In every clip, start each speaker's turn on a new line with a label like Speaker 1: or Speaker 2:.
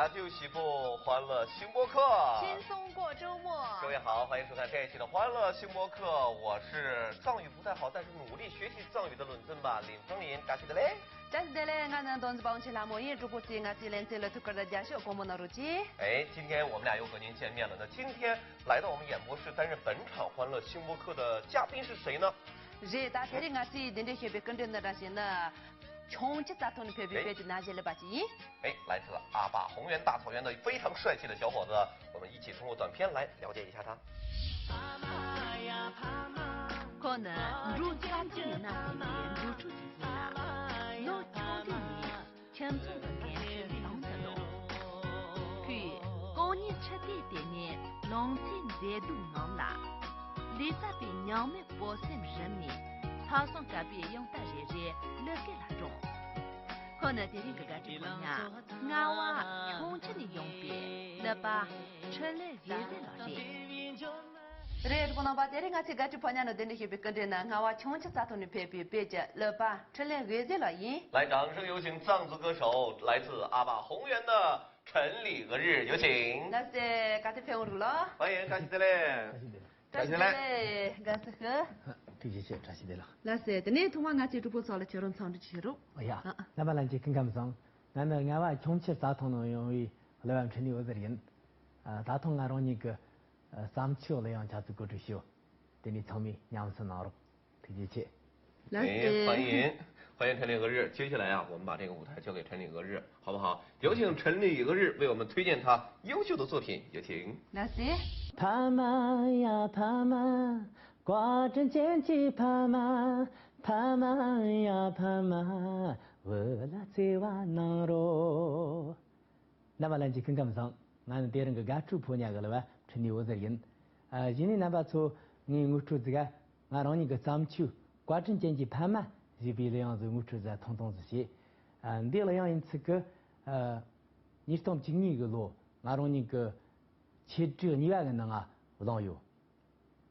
Speaker 1: 家就喜不欢乐新播客，
Speaker 2: 轻松过周末。
Speaker 1: 各位好，欢迎收看这一期的欢乐新播客，我是藏语不太好，但是努力学习藏语的伦敦吧林风林，感谢的嘞。
Speaker 2: 感谢的嘞，俺能donzi帮起拉莫耶主播是俺是连接了土克的家属公们的如今。
Speaker 1: 哎，今天我们俩又和您见面了。那今天来到我们演播室担任本场欢乐新播客的嘉宾是谁呢？
Speaker 2: 是大家的俺是等着学别跟着那那些呢。穷极大同的偏偏就拿起了把鸡。
Speaker 1: 哎，来自阿坝红原大草原的非常帅气的小伙子，我们一起通过短片来了解一下他。
Speaker 2: 可能如家境的那些年如出几岁了，老穷的你全村的年是当的喽。去高年吃的的呢，农村在都能啦，离这边娘们保守人民。他送这边用的热热乐给那种，可能的人个个这个呀，俺娃穷吃的用别，那把吃了热热了热。热不能把的人俺这个就朋友那的那些别跟着呢，俺娃穷吃咋同的别着，那把吃了热热了热。
Speaker 1: 来，掌声有请藏族歌手来自阿坝红原的陈李俄日，有请。
Speaker 2: 那是刚才陪我录了。
Speaker 1: 欢迎，感谢的嘞。
Speaker 2: 感谢嘞，感谢呵。
Speaker 3: 谢谢，感谢的了。
Speaker 2: 那是，等你通话俺这主播找了交通厂的去了。
Speaker 3: 哎呀，那么咱就更看不上，那么俺娃穷吃杂通呢，因为来完城里我这人，杂通俺让那个三七来样家子过去修，等你聪明，娘是哪路，推荐去。
Speaker 1: 哎，欢迎陈李俄日。接下来啊，我们把这个舞台交给陈李俄日，好不好？有请陈李俄日为我们推荐他优秀的作品，有请。
Speaker 2: 那是。
Speaker 3: 帕玛呀帕玛，挂针剪辑帕玛，帕玛呀帕玛，我拉在瓦那罗。那么咱就更看不上，俺别人个家主婆娘个了吧，陈李我这人，今年那把错，你我出这个，俺让你个咱们去。挂针剪辑拍嘛，就比那样子我出在通通这些，你那样因此个你当今年个路，俺让你个切这你外个能啊，不当有，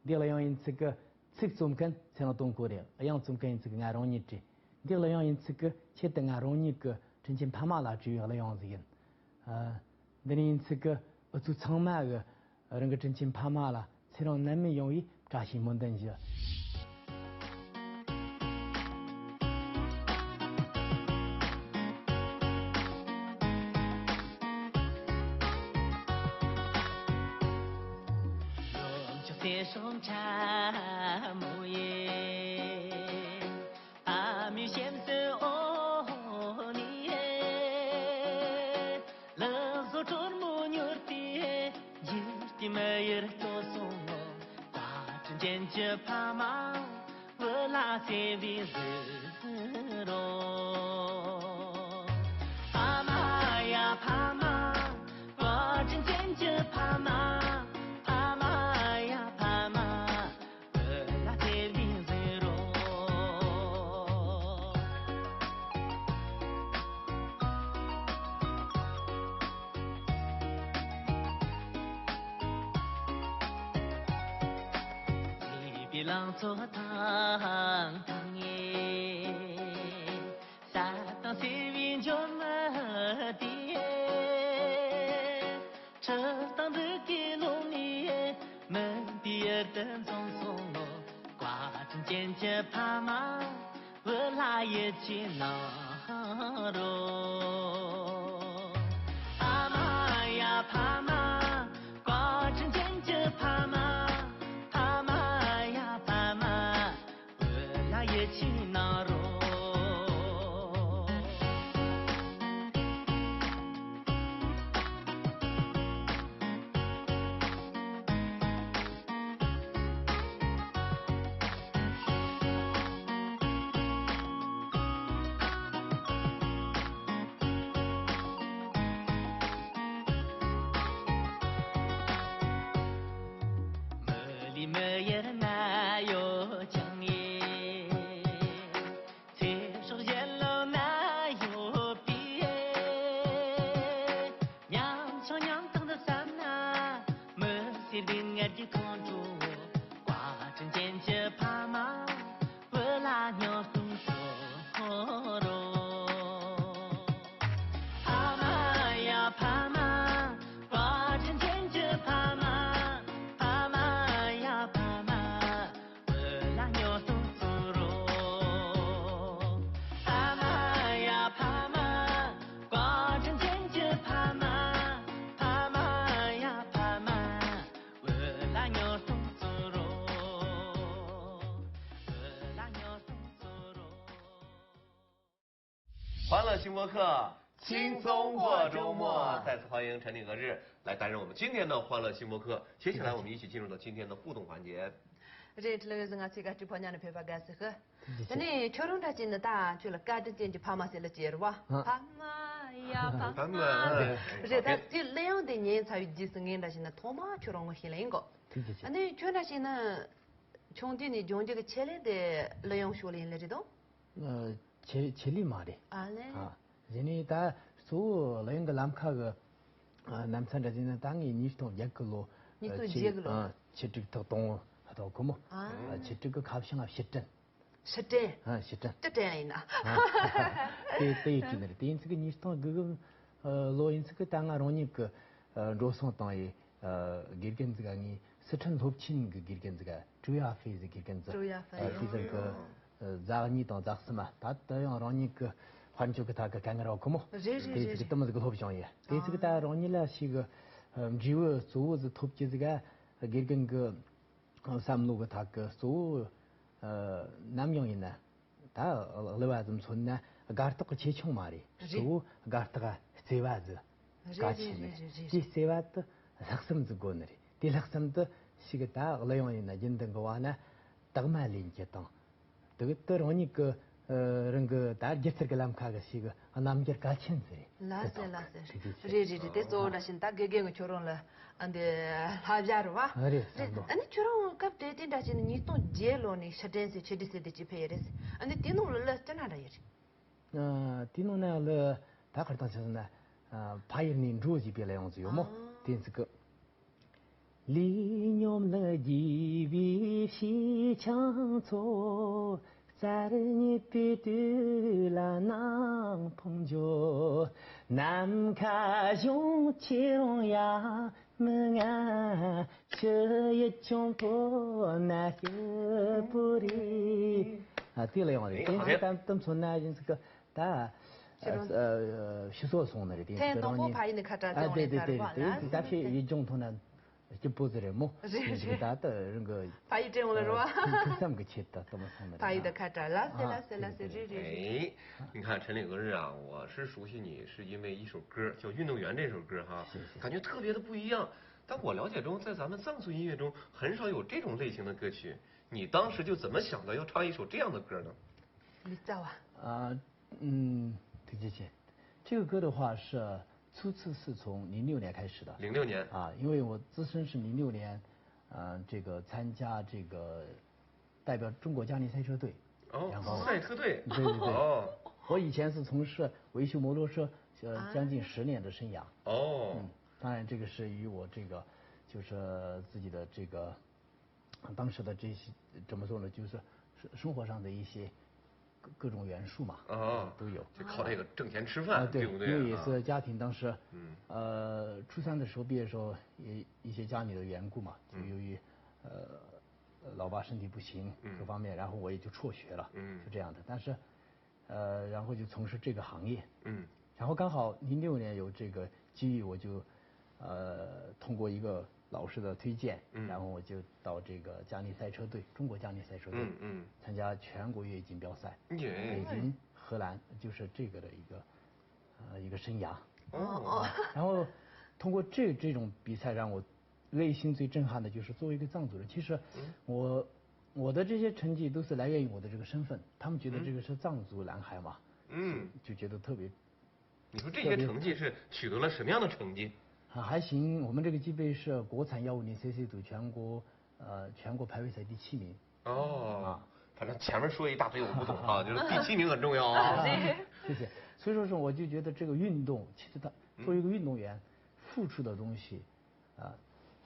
Speaker 3: 你那样因此个吃中根才能动过的，样中根这个俺让你吃，你那样因此个切等俺让你个真正拍嘛啦就那样子人，那因此个做长嘛个那个真正拍嘛啦，才让人们容易扎心门东西。
Speaker 4: 送茶木耶，阿弥先生哦你耶，冷手中木牛的，一的没有多送我，挂针剪辑帕玛，我拉些为日罗，帕玛呀帕玛，挂针剪辑帕玛。浪做堂堂耶，沙当水云就没的，这当日给龙里门的灯中送我，挂针剪辑帕玛，我拉也去那罗，帕玛呀帕玛，挂针剪辑帕玛。帕玛呀帕玛。
Speaker 1: 欢乐新播客，轻松过周末。再次欢迎陈立和日来担任我们今天的欢乐新播客。接下来我们一起进入到今天的互动环节。
Speaker 2: 这这个是俺这个直播间的陪伴干事呵。那你秋冬这今的大去了，干的进去爬马些了接着吧。爬马呀爬马。不是，他这两的年才有几十年的现在托马秋冬我写了一个。那秋那些呢，从的你用这个切来的来用学了这种。
Speaker 3: 切里嘛的。
Speaker 2: 啊嘞。
Speaker 3: 啊，人家他所来用个南卡个南山这现在当年你是同一个咯。
Speaker 2: 你都一个咯。
Speaker 3: 切这个东。到过么？去这个考上了实证。
Speaker 2: 实证。
Speaker 3: 实证。
Speaker 2: 这证呢？
Speaker 3: 对，真的。对，这个你当个老人这个当啊，让你个罗宋当也给跟这个你四川罗亲个给跟这个主要费是给跟这。
Speaker 2: 主要费。
Speaker 3: 这个咋你当咋是嘛？他这样让你个换就给他个干个绕过么？对，这个怎么这个罗不也？对，这个他让你来是个只有做是托起这个给跟个。三路个他个所南洋人呢，他另外怎么说呢？嘎尔多个切穷嘛的，所嘎尔多个塞瓦子，嘎起呢，这塞瓦子laksom子过呢的，这laksom子是个他另洋人呢，人等个话呢，德玛林接当，这个德让你个人个他接这个南卡个是个南边嘎钱子。
Speaker 2: 拉塞，这做那现在给个秋冬了。안돼 하자로와
Speaker 3: 아니
Speaker 2: 저런 갑자기 된다시는 니또 제로니 샤덴스 체디스데 지페레스 아니 디노를 전화다 이제
Speaker 3: 디노나를 다 그랬다 저는 파이님 조지别来样子有么电这个离我们的一位西墙错在你背对了南朋友南卡用切容呀们啊，这一种不那些不离啊，对了，我等从那人这个他学说送的的，
Speaker 2: 天东不怕你看着
Speaker 3: 对，咱是一种同呢。就不是人么？这个大的那个。
Speaker 2: 怕一种了是吧？
Speaker 3: 三个切的，怎么说呢？
Speaker 2: 怕一的看着，拉塞，
Speaker 1: 哎，你看陈立和日啊，我是熟悉你是因为一首歌叫《运动员》这首歌哈，感觉特别的不一样。但我了解中，在咱们藏族音乐中很少有这种类型的歌曲。你当时就怎么想到要唱一首这样的歌呢？
Speaker 2: 你造
Speaker 3: 啊？对这些，这个歌的话是。初次是从06年开始的。
Speaker 1: 06年
Speaker 3: 啊，因为我自身是06年，这个参加这个代表中国嘉年赛车队。
Speaker 1: 赛车队。
Speaker 3: 对。我以前是从事维修摩托车将近10年的生涯。当然这个是与我这个就是自己的这个当时的这些怎么说呢，就是生活上的一些。各种元素嘛，都有，
Speaker 1: 就靠这个挣钱吃饭，
Speaker 3: 对
Speaker 1: 不对？
Speaker 3: 因为也是家庭当时，初3的时候毕业的时候，也一些家里的缘故嘛，就由于老爸身体不行，各方面，然后我也就辍学了，是这样的。但是，然后就从事这个行业，然后刚好06年有这个机遇，我就通过一个老师的推荐，然后我就到这个嘉年赛车队，中国嘉年赛车队，参加全国越野锦标赛，北京、荷兰，就是这个的一个生涯。然后通过这种比赛，让我内心最震撼的就是作为一个藏族人，其实我的这些成绩都是来源于我的这个身份，他们觉得这个是藏族男孩嘛，就觉得特别。
Speaker 1: 你说这些成绩是取得了什么样的成绩？
Speaker 3: 还行，我们这个级别是国产150cc 组全国排位赛第7名。
Speaker 1: 反正前面说一大堆我不懂啊，就是第7名很重要啊。
Speaker 3: 谢谢。所以说是我就觉得这个运动，其实他作为一个运动员，付出的东西，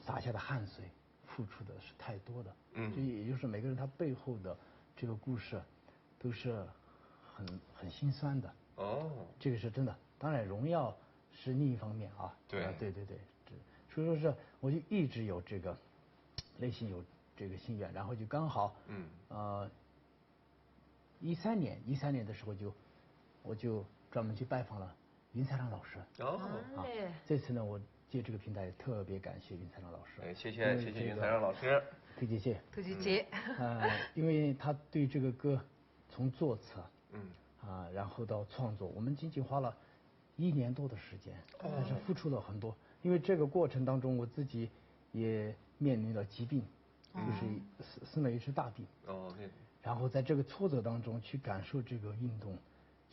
Speaker 3: 洒下的汗水，付出的是太多的。这也就是每个人他背后的这个故事，都是很心酸的。这个是真的。当然荣耀。是另一方面啊，对，所以说是我就一直有这个内心有这个心愿，然后就刚好13年的时候我就专门去拜访了云彩郎老师。这次呢我借这个平台特别感谢云彩郎老师。
Speaker 1: 谢谢云彩郎老师。
Speaker 3: 谢谢。
Speaker 2: 特谢。
Speaker 3: 因为他对这个歌从作词然后到创作，我们仅仅花了1年多的时间，但是付出了很多。因为这个过程当中，我自己也面临了疾病，就是生了一次大病。
Speaker 1: 哦，对。
Speaker 3: 然后在这个挫折当中去感受这个运动，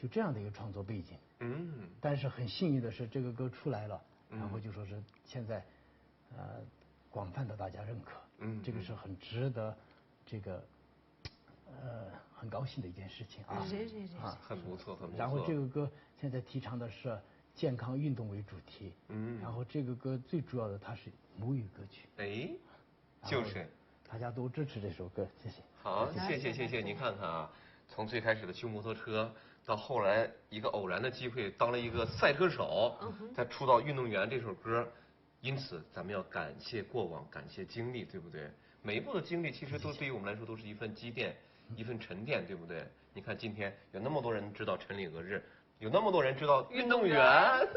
Speaker 3: 就这样的一个创作背景。但是很幸运的是，这个歌出来了，然后就说是现在，广泛的大家认可。这个是很值得，这个，很高兴的一件事情啊。
Speaker 1: 很不错，很不错。
Speaker 3: 然后这个歌现在提倡的是健康运动为主题。然后这个歌最主要的它是母语歌曲。
Speaker 1: 就是。
Speaker 3: 大家都支持这首歌，谢谢。
Speaker 1: 好，谢谢。您看看啊，从最开始的修摩托车，到后来一个偶然的机会当了一个赛车手，再出道运动员这首歌，因此咱们要感谢过往，感谢经历，对不对？每一步的经历其实都对于我们来说都是一份积淀，一份沉淀，对不对？你看今天有那么多人知道陈领俄日，有那么多人知道运动员。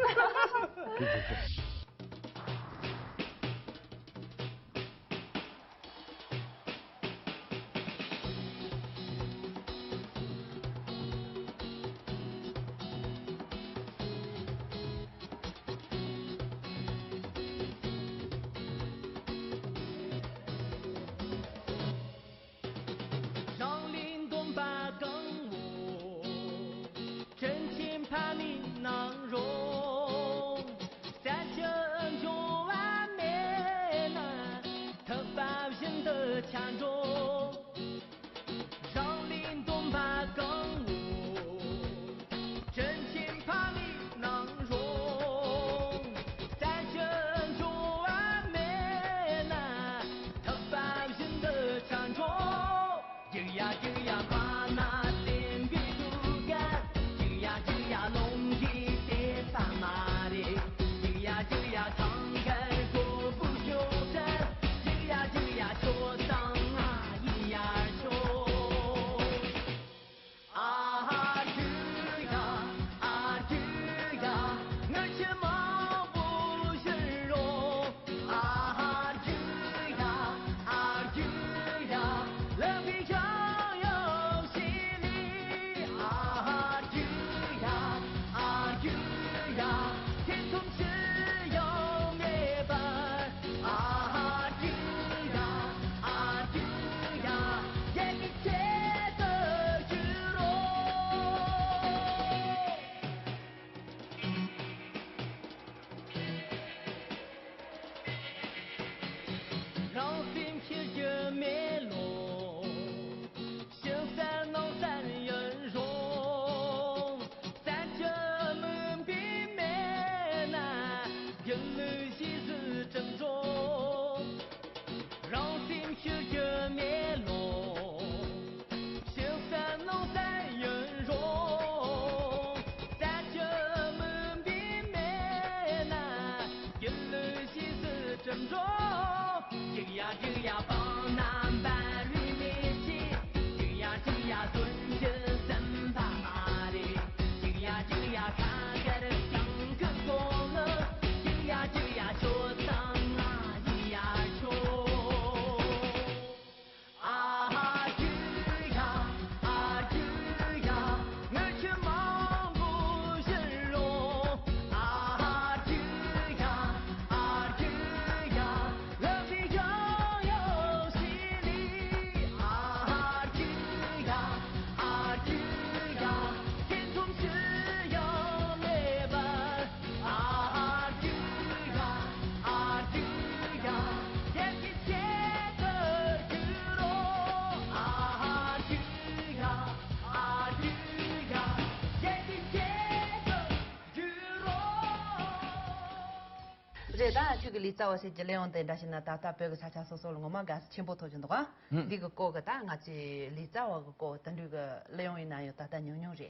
Speaker 2: 这大这个里早些这两天，但是呢，大别个查查搜搜了，我们干是全部投进的话，这个歌个大我去里早个歌，但这个两人呢有大牛牛热，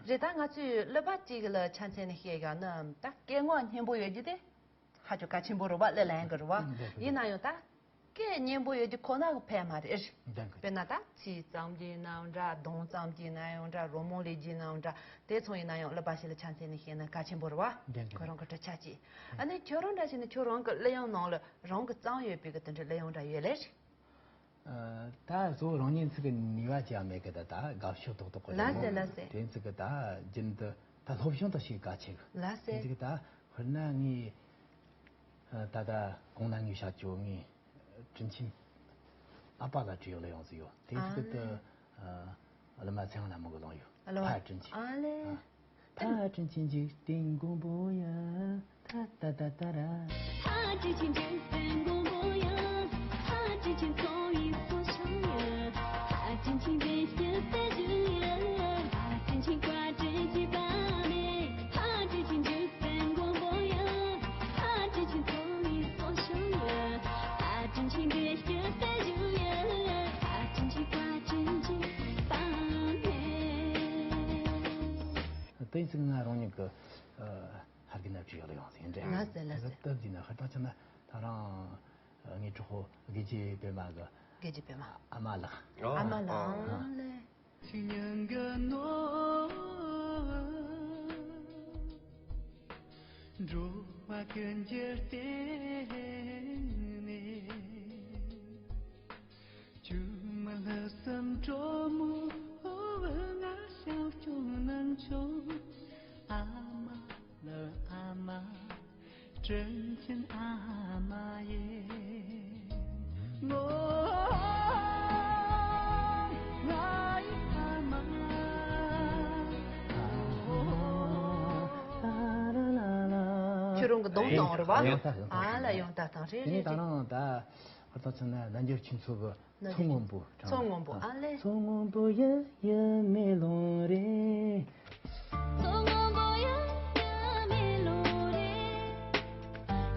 Speaker 2: 这大我去了把这个了产生的些个呢，大给我全部有几的，还就干全部了吧，来两个了吧，伊那有大。给年不有就可能拍嘛的，是。别那大，七张的那样子，东张的那样子，罗摩里的那样子，得从那样了把些了产生的些呢，搞清楚了吧？可能个这恰起，那결혼 다시는 결혼 그 레용 나올 랑 그 장에 비가 된저 레용 다 예래.
Speaker 3: 다做容人这个女娃家没给他打搞修多多过来。
Speaker 2: 拉塞。
Speaker 3: 对这个打真的，他好像都是搞这个。
Speaker 2: 拉塞。
Speaker 3: 这个打很难你，大家功能有下教你，真情，阿爸的只有那样子有，对这个的阿拉妈这样那么个东有，太真情。
Speaker 2: 啊嘞。
Speaker 3: 他真情就定公不呀，哒哒哒哒哒。
Speaker 5: 他真情就定公不呀，他真情早已所想呀，他真情变现在人呀，他真情挂真情把妹，他真情就定公不呀，他真情早已所想呀，他真情变现在人呀，他真情挂真情把妹。
Speaker 3: 对这个容易个还跟那只有的样子，这样。这个到底呢，还到现在他让你之后给去别嘛个。
Speaker 2: 给去别嘛。
Speaker 3: 阿妈了。
Speaker 2: 阿妈了嘞。
Speaker 4: 情人个诺，如花跟着点呢，就么了什着么。小就能求阿妈了阿妈，真情阿妈耶，我爱阿妈。
Speaker 2: 这个东东是吧？啊，来用它当这。
Speaker 3: 你当然他，我到现在咱就清楚个。从我不，
Speaker 2: 从我不，啊嘞。
Speaker 3: 从我不也没落嘞。
Speaker 5: 从我不也没落嘞，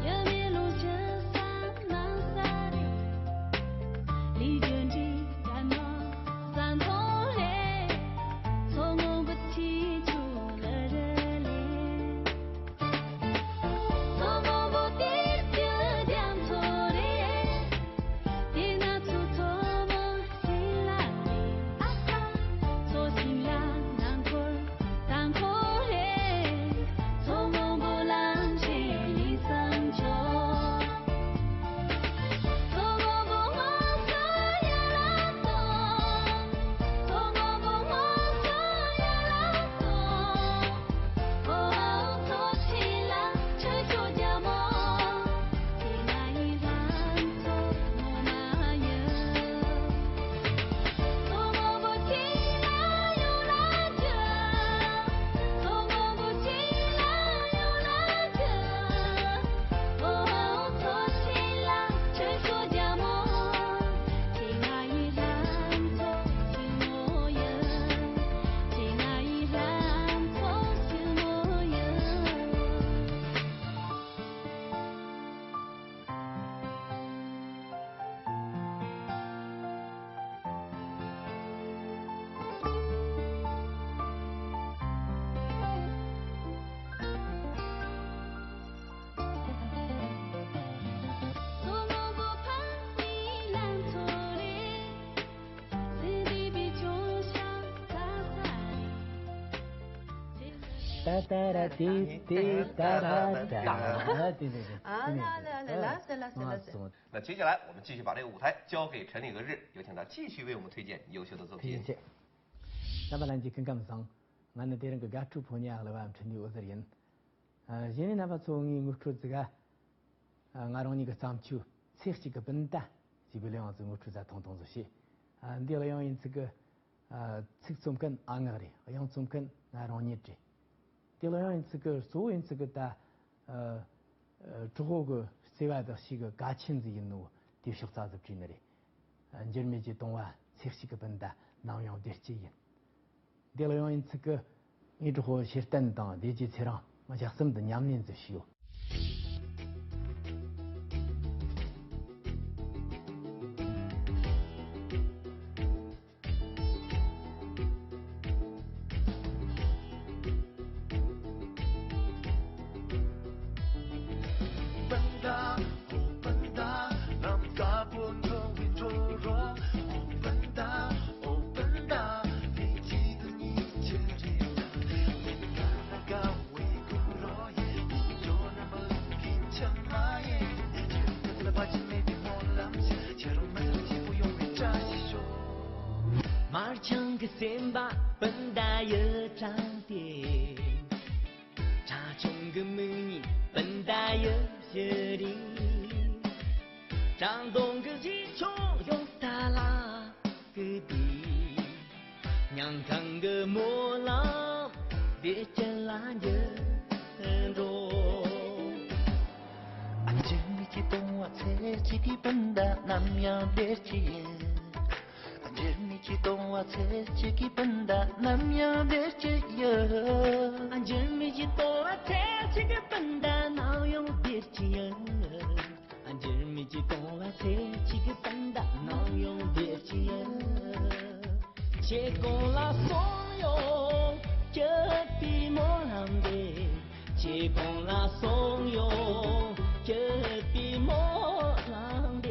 Speaker 5: 也没落这三满三嘞，离人之干嘛三头嘞，从我不提出了热嘞，从我不低就讲错嘞，别拿错错。
Speaker 3: 哒哒哒滴滴哒哒哒，对。
Speaker 2: 啊，来，
Speaker 1: 那接下来我们继续把这个舞台交给陈李格日，有请他继续为我们推荐优秀的作品。
Speaker 3: 谢谢。那么咱就跟刚上，俺那点个家主朋友了吧，陈李格人，现在那把从我说这个，俺让你个张秋，这几个笨蛋，基本上是我出在统统这些，你了用这个，这种跟俺个的，用种跟俺让你这。第二样这个所谓这个的之后个另外的是个家亲子引路的学杂志之内的，这里面就动画这是个本的南洋的基因。第二样这个你之后是等等的这些人，我讲什么的两年就需要。
Speaker 4: 二枪个三把笨蛋又长点，查中个美女笨蛋又学的，张东个鸡虫用他拉个的，娘看个莫浪别真拉着着。
Speaker 6: 안젤미 지도와 새치기 본다 남양 대지에 안젤미 지도와 새치기 본다 남양 대지에
Speaker 4: 안젤미 지도와 새치기 본다 나용 대지에 안젤미 지도와 새치기 본다 나용 대지에 제공라 소용 저비 몰람데 제공라 소용 저비 몰람데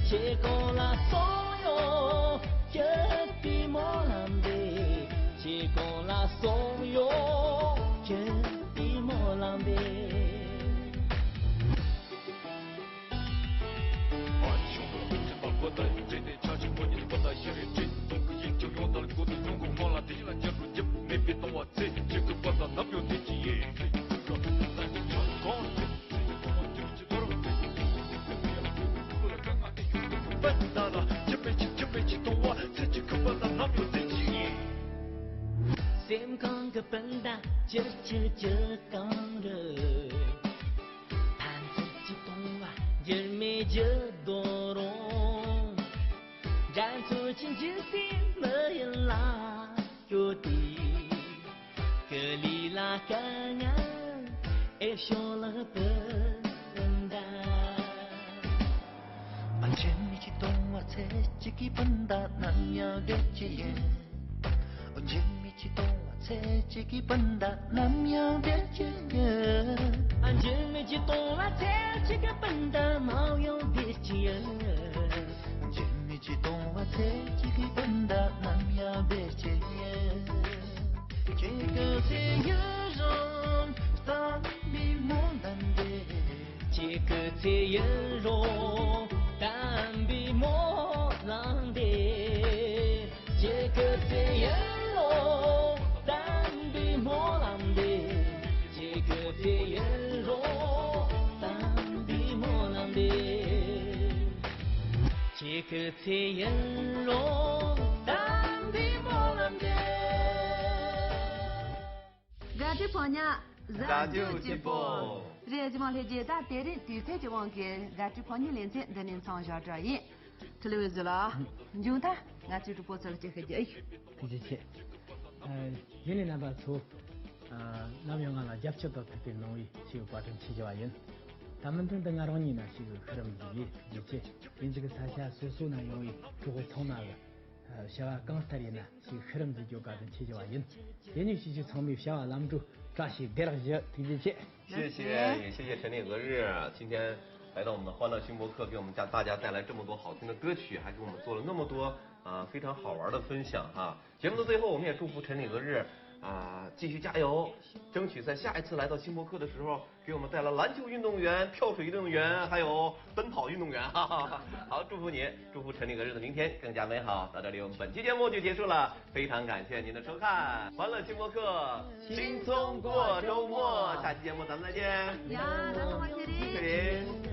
Speaker 4: 제공라 소용 저비 몰람데 제공라 소용 저비 몰람데 xem con cái bánh đa chớ con rồi than chỉ tung vào giờ mê chớ đồ rong ran cho chính chữ xin mới là cho đi cái lì là cả ngang em cho là bánh đa
Speaker 6: 안젤미 지도와 새치기 본다 남양 대지에 언제미 지도와 새치기 본다 남양 대지에
Speaker 4: 안젤미 지도와 새치기 본다 나용 대지에
Speaker 6: 언제미 지도와 새치기 본다 남양 대지에 제그새 여름 땀이 못난데
Speaker 4: 제그새 여름 땀이 못난데 제그새 여름 땀이 못난데 제그새 여름 땀이 못난데 제그새 여름 땀이 못난데
Speaker 2: Radio Panya,
Speaker 1: Radio Jibo.
Speaker 2: Rejima Leje da Dere Tuse Jiwange, Radio Panya Lense, Danin Sanja Jai. Televizela, Junta, Natu to Potter Jehej.
Speaker 3: 그렇지. 얘네 나봐서 남영아나 잡초도 특히 노이 지금 과정 치료하연. 담은등 등아론이나 지금 그런 일이 이제 인지그 사샤 소소나 요이 그거 통나가 샤와 강스타리나 지금 그런 지교 과정 치료하연. 얘네 시지 성미 샤와 남주扎西得了些，对对。
Speaker 1: 谢谢，也谢谢陈立俄日今天来到我们的欢乐新播客，给我们大家带来这么多好听的歌曲，还给我们做了那么多非常好玩的分享哈。节目的最后，我们也祝福陈立俄日继续加油，争取在下一次来到新播客的时候，给我们带来篮球运动员、跳水运动员，还有奔跑运动员哈哈。好，祝福你，祝福陈立俄日的明天更加美好。到这里，我们本期节目就结束了，非常感谢您的收看，欢乐新播客，轻松过周末，下期节目咱们再见。
Speaker 2: 呀，咱们欢迎你。